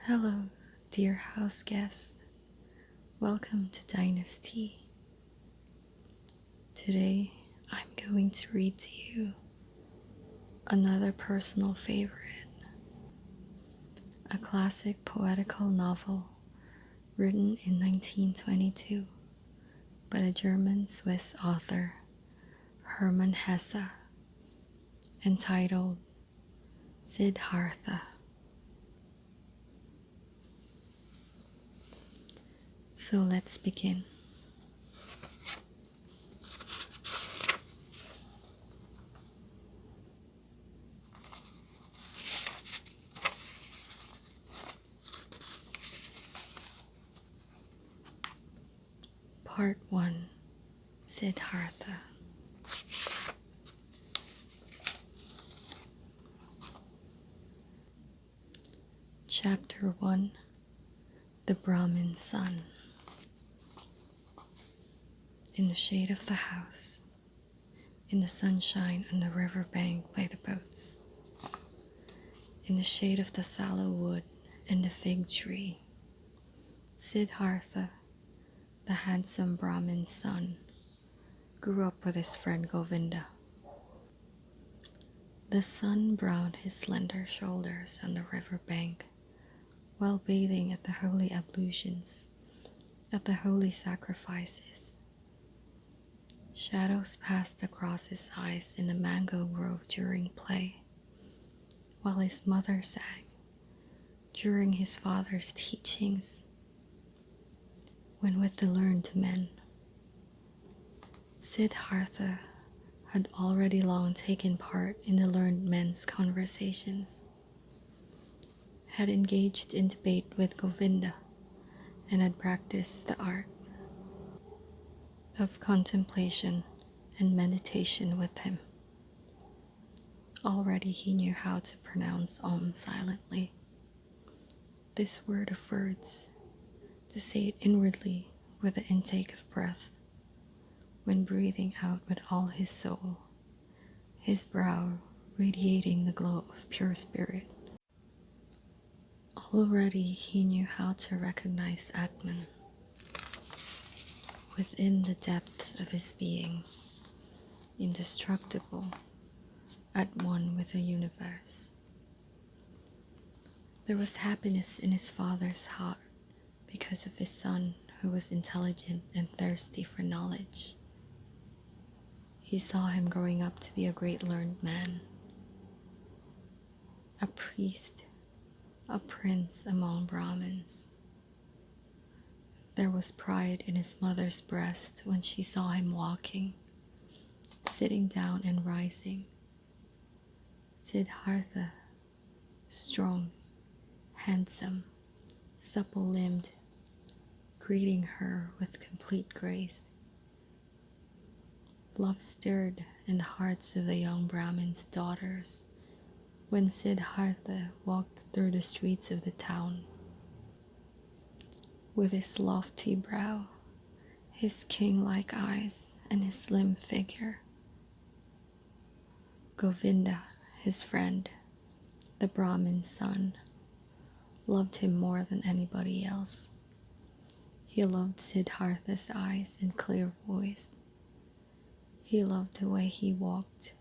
Hello, dear house guest. Welcome to Dynasty. Today, I'm going to read to you another personal favorite, a classic poetical novel written in 1922 by a German-Swiss author, Hermann Hesse, entitled Siddhartha. So let's begin. Part 1. Siddhartha. Chapter 1. The Brahmin's Son. In the shade of the house, in the sunshine on the river bank by the boats, in the shade of the sallow wood and the fig tree, Siddhartha, the handsome Brahmin's son, grew up with his friend Govinda. The sun browned his slender shoulders on the river bank while bathing at the holy ablutions, at the holy sacrifices. Shadows passed across his eyes in the mango grove during play, while his mother sang during his father's teachings, when with the learned men. Siddhartha had already long taken part in the learned men's conversations, had engaged in debate with Govinda, and had practiced the art of contemplation and meditation with him. Already he knew how to pronounce Om silently, this word of words, to say it inwardly with the intake of breath, when breathing out with all his soul, his brow radiating the glow of pure spirit. Already he knew how to recognize Atman within the depths of his being, indestructible, at one with the universe. There was happiness in his father's heart because of his son who was intelligent and thirsty for knowledge. He saw him growing up to be a great learned man, a priest, a prince among Brahmins. There was pride in his mother's breast when she saw him walking, sitting down and rising. Siddhartha, strong, handsome, supple-limbed, greeting her with complete grace. Love stirred in the hearts of the young Brahmin's daughters when Siddhartha walked through the streets of the town. With his lofty brow, his king-like eyes, and his slim figure, Govinda, his friend, the Brahmin's son, loved him more than anybody else. He loved Siddhartha's eyes and clear voice. He loved the way he walked,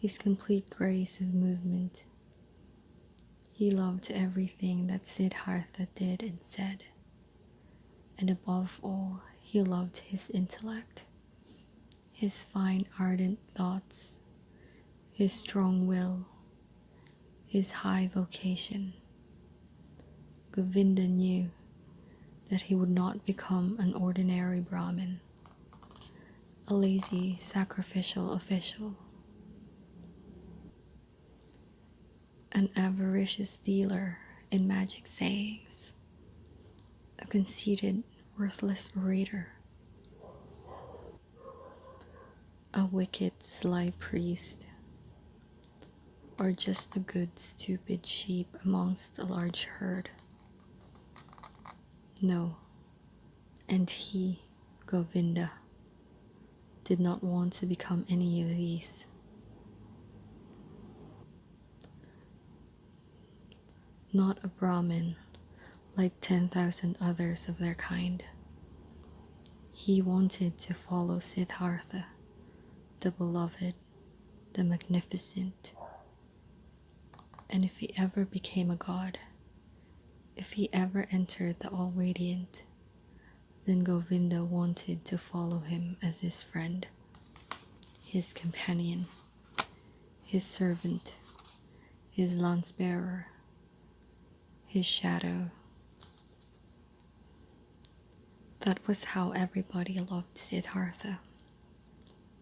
his complete grace of movement. He loved everything that Siddhartha did and said. And above all, he loved his intellect, his fine ardent thoughts, his strong will, his high vocation. Govinda knew that he would not become an ordinary Brahmin, a lazy sacrificial official, an avaricious dealer in magic sayings, a conceited, worthless orator, a wicked, sly priest, or just a good, stupid sheep amongst a large herd. No, and he, Govinda, did not want to become any of these. Not a Brahmin, like 10,000 others of their kind. He wanted to follow Siddhartha, the beloved, the magnificent. And if he ever became a god, if he ever entered the all-radiant, then Govinda wanted to follow him as his friend, his companion, his servant, his lance-bearer, his shadow. That was how everybody loved Siddhartha.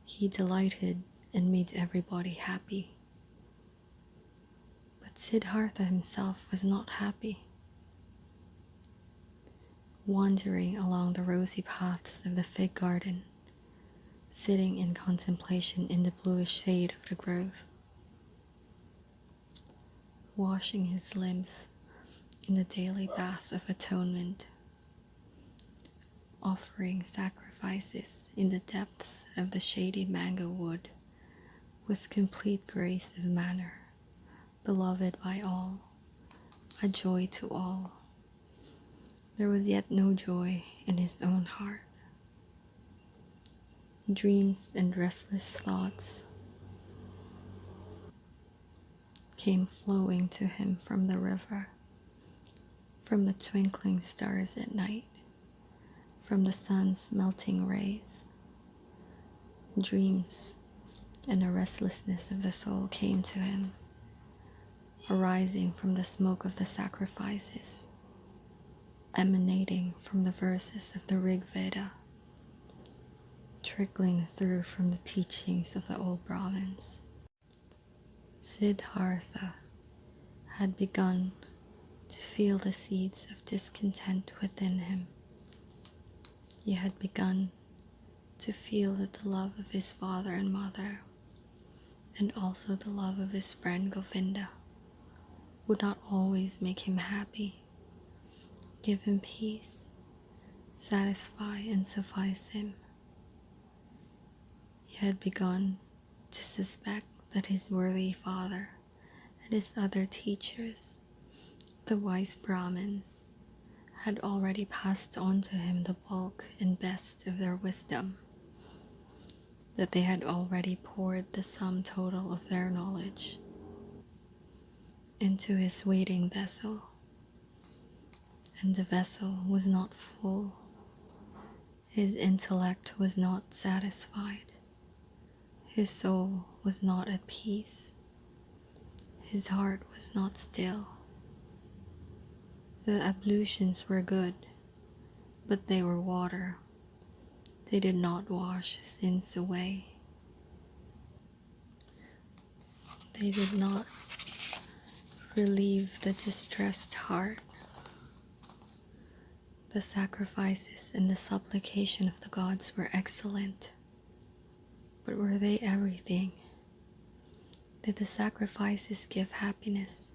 He delighted and made everybody happy. But Siddhartha himself was not happy. Wandering along the rosy paths of the fig garden, sitting in contemplation in the bluish shade of the grove, washing his limbs in the daily bath of atonement, offering sacrifices in the depths of the shady mango wood, with complete grace of manner, beloved by all, a joy to all. There was yet no joy in his own heart. Dreams and restless thoughts came flowing to him from the river, from the twinkling stars at night, from the sun's melting rays. Dreams and a restlessness of the soul came to him, arising from the smoke of the sacrifices, emanating from the verses of the Rig Veda, trickling through from the teachings of the old Brahmins. Siddhartha had begun to feel the seeds of discontent within him. He had begun to feel that the love of his father and mother, and also the love of his friend Govinda, would not always make him happy, give him peace, satisfy and suffice him. He had begun to suspect that his worthy father and his other teachers, the wise Brahmins, had already passed on to him the bulk and best of their wisdom, that they had already poured the sum total of their knowledge into his waiting vessel, and the vessel was not full. His intellect was not satisfied. His soul was not at peace. His heart was not still. The ablutions were good, but they were water. They did not wash sins away. They did not relieve the distressed heart. The sacrifices and the supplication of the gods were excellent, but were they everything? Did the sacrifices give happiness?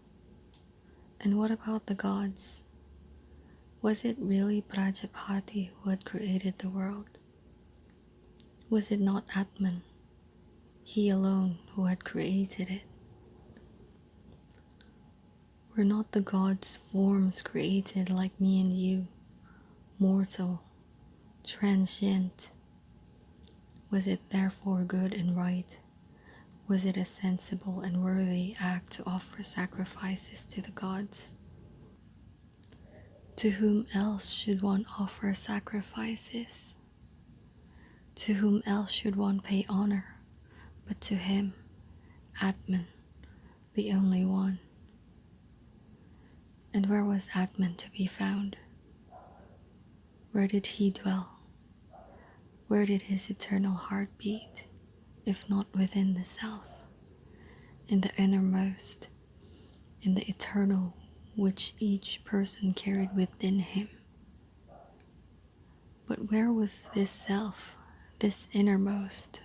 And what about the gods? Was it really Prajapati who had created the world? Was it not Atman, he alone who had created it? Were not the gods forms created like me and you, mortal, transient? Was it therefore good and right? Was it a sensible and worthy act to offer sacrifices to the gods? To whom else should one offer sacrifices? To whom else should one pay honor but to him, Atman, the only one? And where was Atman to be found? Where did he dwell? Where did his eternal heart beat, if not within the self, in the innermost, in the eternal which each person carried within him? But where was this self, this innermost?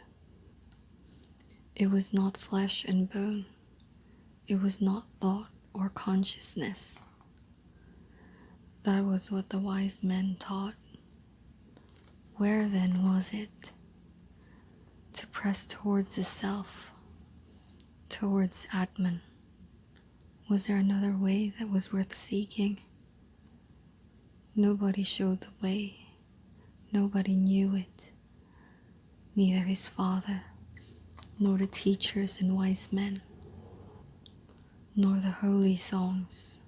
It was not flesh and bone. It was not thought or consciousness. That was what the wise men taught. Where then was it? To press towards the self, towards Atman. Was there another way that was worth seeking? Nobody showed the way, nobody knew it, neither his father, nor the teachers and wise men, nor the holy songs.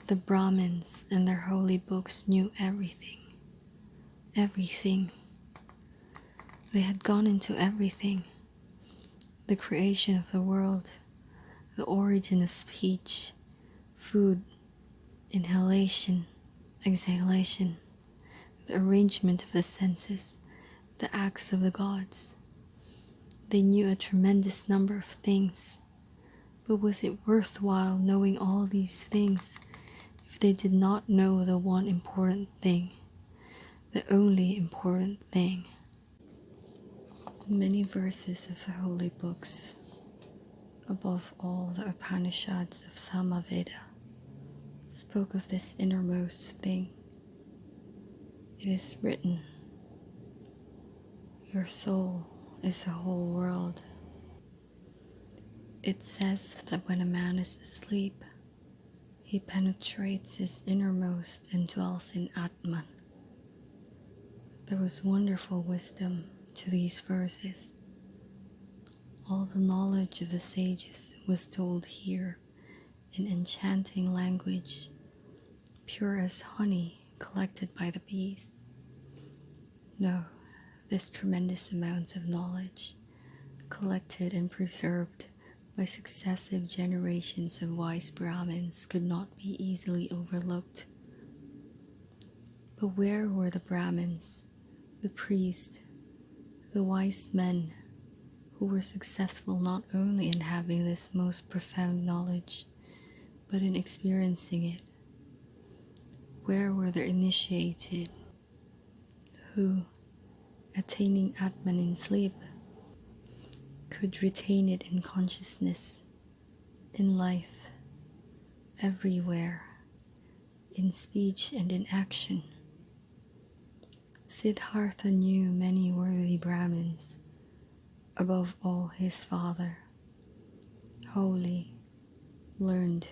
The Brahmins and their holy books knew everything, everything. They had gone into everything, the creation of the world, the origin of speech, food, inhalation, exhalation, the arrangement of the senses, the acts of the gods. They knew a tremendous number of things, but was it worthwhile knowing all these things if they did not know the one important thing, the only important thing? Many verses of the holy books, above all the Upanishads of Samaveda, spoke of this innermost thing. It is written, "Your soul is the whole world." It says that when a man is asleep, he penetrates his innermost and dwells in Atman. There was wonderful wisdom to these verses. All the knowledge of the sages was told here in enchanting language, pure as honey collected by the bees. No, this tremendous amount of knowledge, collected and preserved by successive generations of wise Brahmins, could not be easily overlooked. But where were the Brahmins, the priests, the wise men who were successful not only in having this most profound knowledge, but in experiencing it? Where were the initiated who, attaining Atman in sleep, could retain it in consciousness, in life, everywhere, in speech and in action? Siddhartha knew many worthy Brahmins, above all his father, holy, learned,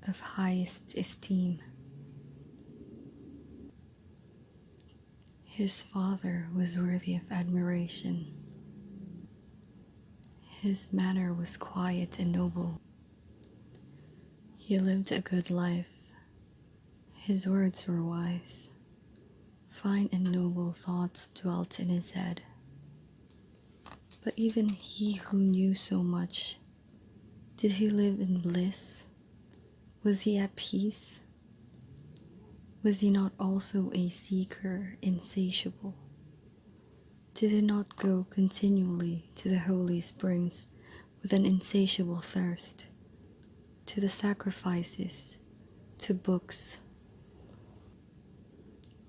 of highest esteem. His father was worthy of admiration. His manner was quiet and noble. He lived a good life. His words were wise. Fine and noble thoughts dwelt in his head. But even he who knew so much, did he live in bliss? Was he at peace? Was he not also a seeker, insatiable? Did he not go continually to the holy springs with an insatiable thirst, to the sacrifices, to books,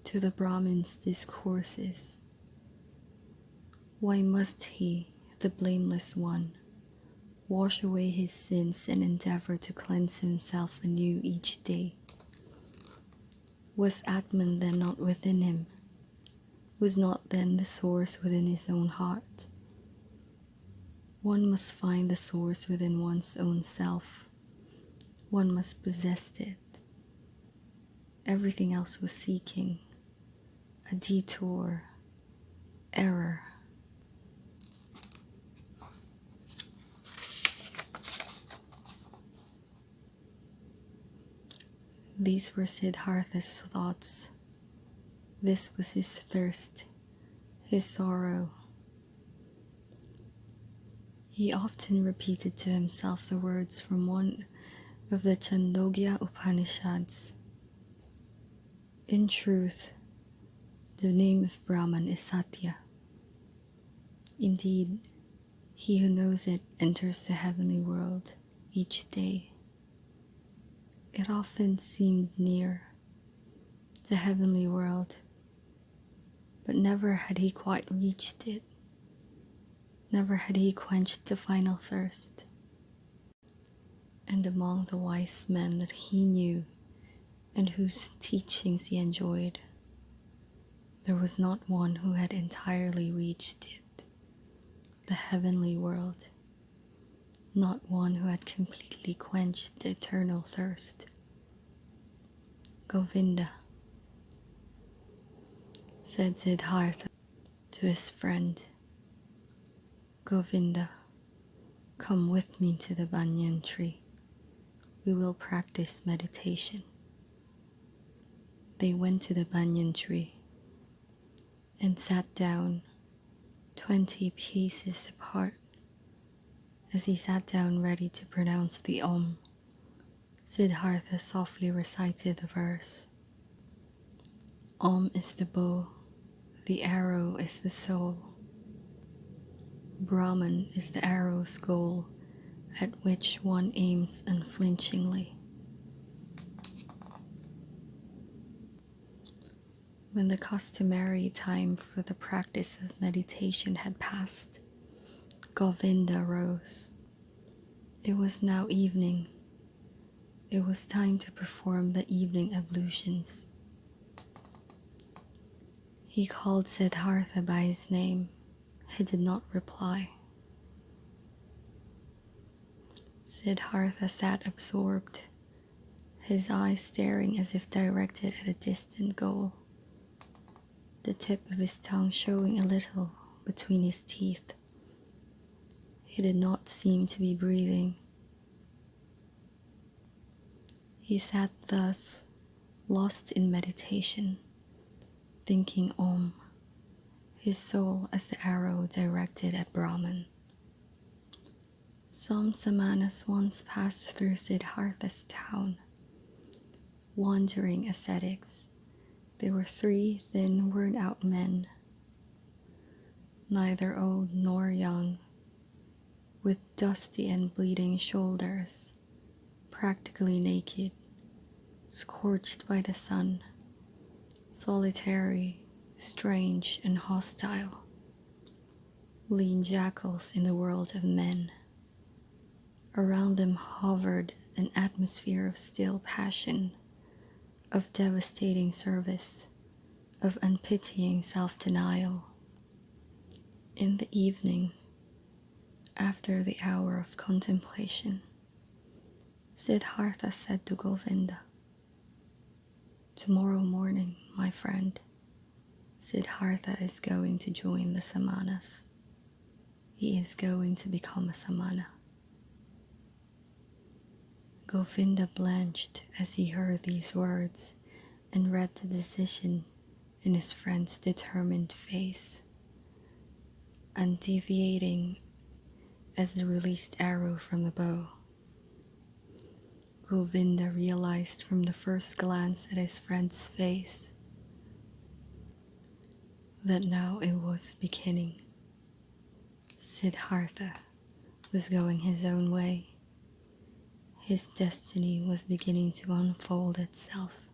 to the Brahmins' discourses? Why must he, the blameless one, wash away his sins and endeavor to cleanse himself anew each day? Was Atman then not within him? Was not then the source within his own heart? One must find the source within one's own self. One must possess it. Everything else was seeking, a detour, error. These were Siddhartha's thoughts. This was his thirst, his sorrow. He often repeated to himself the words from one of the Chandogya Upanishads. In truth, the name of Brahman is Satya. Indeed, he who knows it enters the heavenly world each day. It often seemed near, the heavenly world, but never had he quite reached it. Never had he quenched the final thirst. And among the wise men that he knew and whose teachings he enjoyed, there was not one who had entirely reached it, the heavenly world, not one who had completely quenched the eternal thirst. Govinda, said Siddhartha to his friend. Govinda, come with me to the banyan tree. We will practice meditation. They went to the banyan tree and sat down 20 paces apart. As he sat down ready to pronounce the Om, Siddhartha softly recited the verse. Om is the bow, the arrow is the soul. Brahman is the arrow's goal, at which one aims unflinchingly. When the customary time for the practice of meditation had passed, Govinda rose. It was now evening. It was time to perform the evening ablutions. He called Siddhartha by his name. He did not reply. Siddhartha sat absorbed, his eyes staring as if directed at a distant goal, the tip of his tongue showing a little between his teeth. He did not seem to be breathing. He sat thus, lost in meditation, thinking Om, his soul as the arrow directed at Brahman. Some samanas once passed through Siddhartha's town, wandering ascetics. They were 3 thin, worn-out men, neither old nor young, with dusty and bleeding shoulders, practically naked, scorched by the sun, solitary, strange, and hostile, lean jackals in the world of men. Around them hovered an atmosphere of still passion, of devastating service, of unpitying self-denial. In the evening, after the hour of contemplation, Siddhartha said to Govinda, "Tomorrow morning, my friend, Siddhartha is going to join the samanas. He is going to become a samana." Govinda blanched as he heard these words and read the decision in his friend's determined face. Undeviating as the released arrow from the bow, Govinda realized from the first glance at his friend's face that now it was beginning. Siddhartha was going his own way. His destiny was beginning to unfold itself,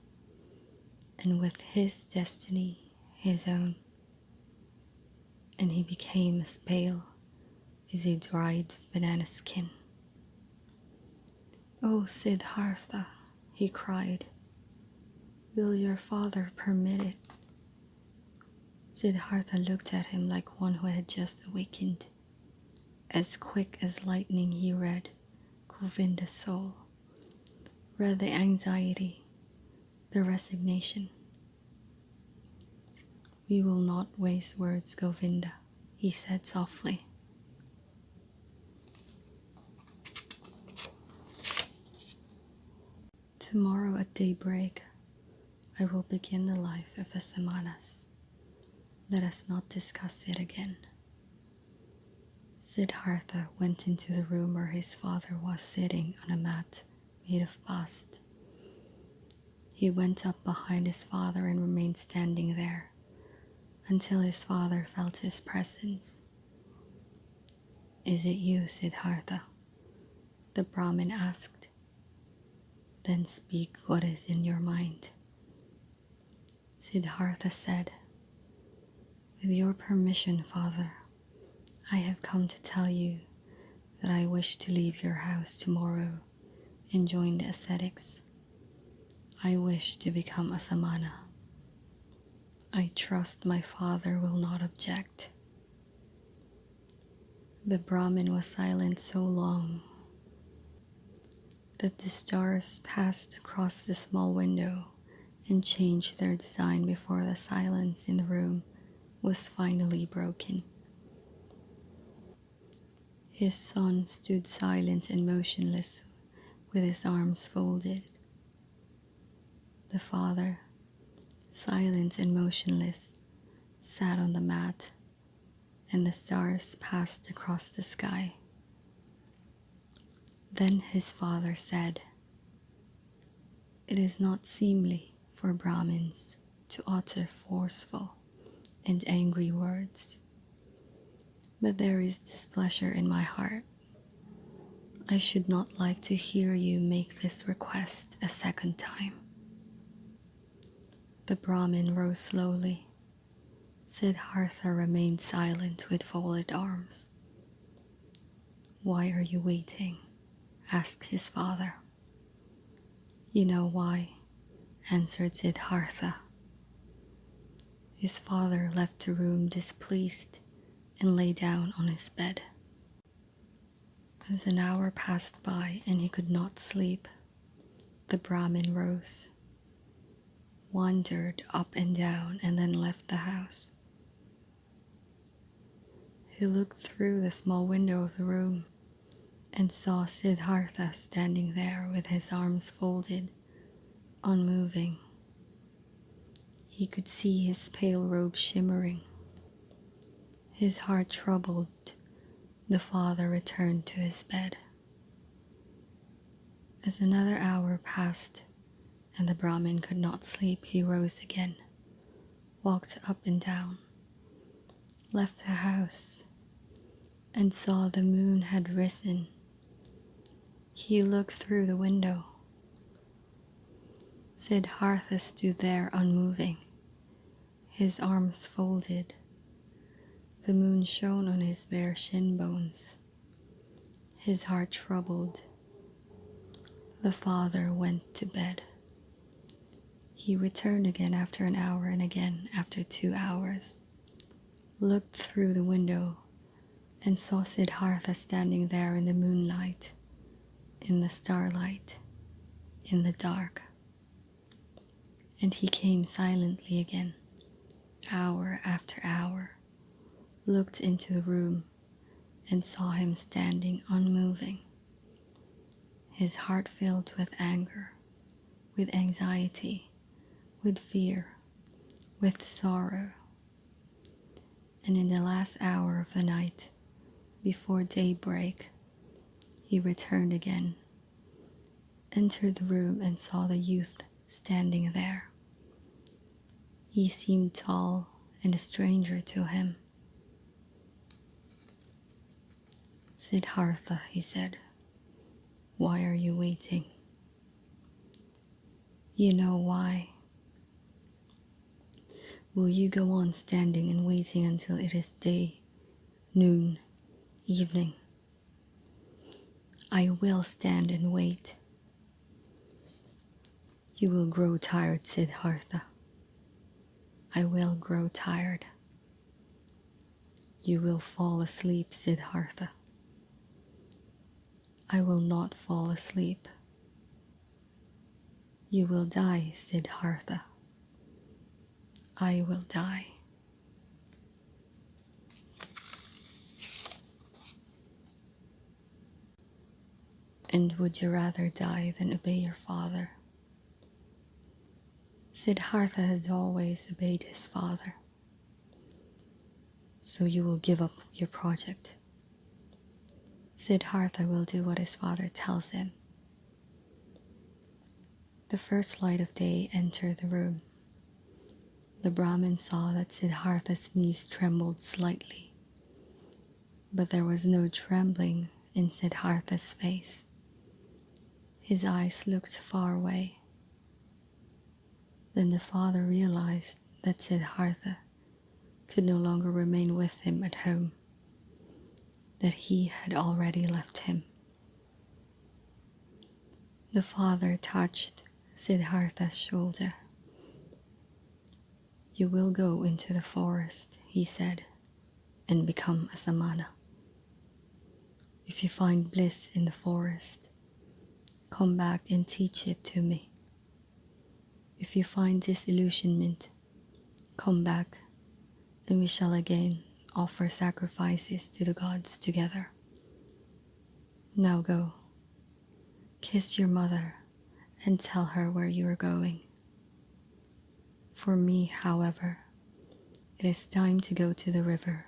and with his destiny, his own. And he became as pale as a dried banana skin. "Oh, Siddhartha," he cried, "will your father permit it?" Siddhartha looked at him like one who had just awakened. As quick as lightning he read Govinda's soul, read the anxiety, the resignation. "We will not waste words, Govinda," he said softly. "Tomorrow at daybreak, I will begin the life of the samanas. Let us not discuss it again." Siddhartha went into the room where his father was sitting on a mat made of bast. He went up behind his father and remained standing there until his father felt his presence. "Is it you, Siddhartha?" the Brahmin asked. "Then speak what is in your mind." Siddhartha said, "With your permission, Father, I have come to tell you that I wish to leave your house tomorrow and join the ascetics. I wish to become a samana. I trust my father will not object." The Brahmin was silent so long that the stars passed across the small window and changed their design before the silence in the room was finally broken. His son stood silent and motionless with his arms folded. The father, silent and motionless, sat on the mat, and the stars passed across the sky. Then his father said, "It is not seemly for Brahmins to utter forceful and angry words, but there is displeasure in my heart. I should not like to hear you make this request a second time." The Brahmin rose slowly. Siddhartha remained silent with folded arms. "Why are you waiting?" asked his father. "You know why," answered Siddhartha. His father left the room displeased and lay down on his bed. As an hour passed by and he could not sleep, the Brahmin rose, wandered up and down, and then left the house. He looked through the small window of the room and saw Siddhartha standing there with his arms folded, unmoving. He could see his pale robe shimmering. His heart troubled, the father returned to his bed. As another hour passed and the Brahmin could not sleep, he rose again, walked up and down, left the house, and saw the moon had risen. He looked through the window. Siddhartha stood there unmoving, his arms folded. The moon shone on his bare shin bones. His heart troubled. The father went to bed. He returned again after an hour and again after 2 hours, looked through the window and saw Siddhartha standing there in the moonlight, in the starlight, in the dark. And he came silently again, hour after hour, looked into the room and saw him standing unmoving, his heart filled with anger, with anxiety, with fear, with sorrow. And in the last hour of the night, before daybreak, he returned again, entered the room and saw the youth standing there. He seemed tall and a stranger to him. "Siddhartha," he said, "why are you waiting?" "You know why." "Will you go on standing and waiting until it is day, noon, evening?" "I will stand and wait." "You will grow tired, Siddhartha." "I will grow tired." "You will fall asleep, Siddhartha." "I will not fall asleep." "You will die, Siddhartha." "I will die." "And would you rather die than obey your father?" Siddhartha had always obeyed his father. "So you will give up your project?" Siddhartha will do what his father tells him. The first light of day entered the room. The Brahmin saw that Siddhartha's knees trembled slightly, but there was no trembling in Siddhartha's face. His eyes looked far away. Then the father realized that Siddhartha could no longer remain with him at home, that he had already left him. The father touched Siddhartha's shoulder. "You will go into the forest," he said, "and become a samana. If you find bliss in the forest, come back and teach it to me. If you find disillusionment, come back, and we shall again offer sacrifices to the gods together. Now go, kiss your mother, and tell her where you are going. For me, however, it is time to go to the river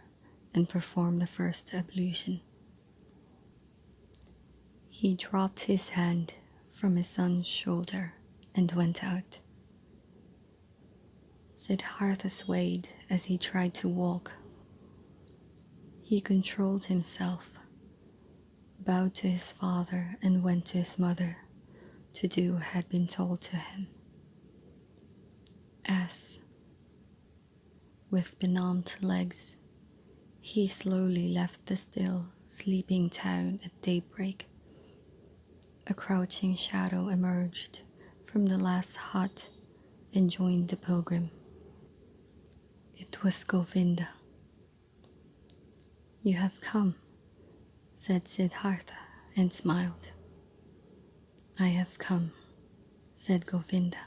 and perform the first ablution. He dropped his hand from his son's shoulder and went out. Siddhartha swayed as he tried to walk. He controlled himself, bowed to his father, and went to his mother to do what had been told to him. As, with benumbed legs, he slowly left the still, sleeping town at daybreak, a crouching shadow emerged from the last hut and joined the pilgrim. It was Govinda. "You have come," said Siddhartha, and smiled. "I have come," said Govinda.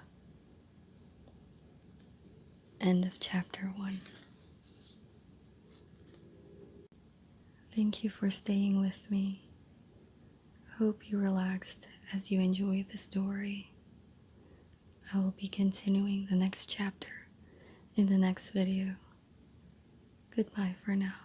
End of chapter 1. Thank you for staying with me. Hope you relaxed as you enjoyed the story. I will be continuing the next chapter in the next video. Goodbye for now.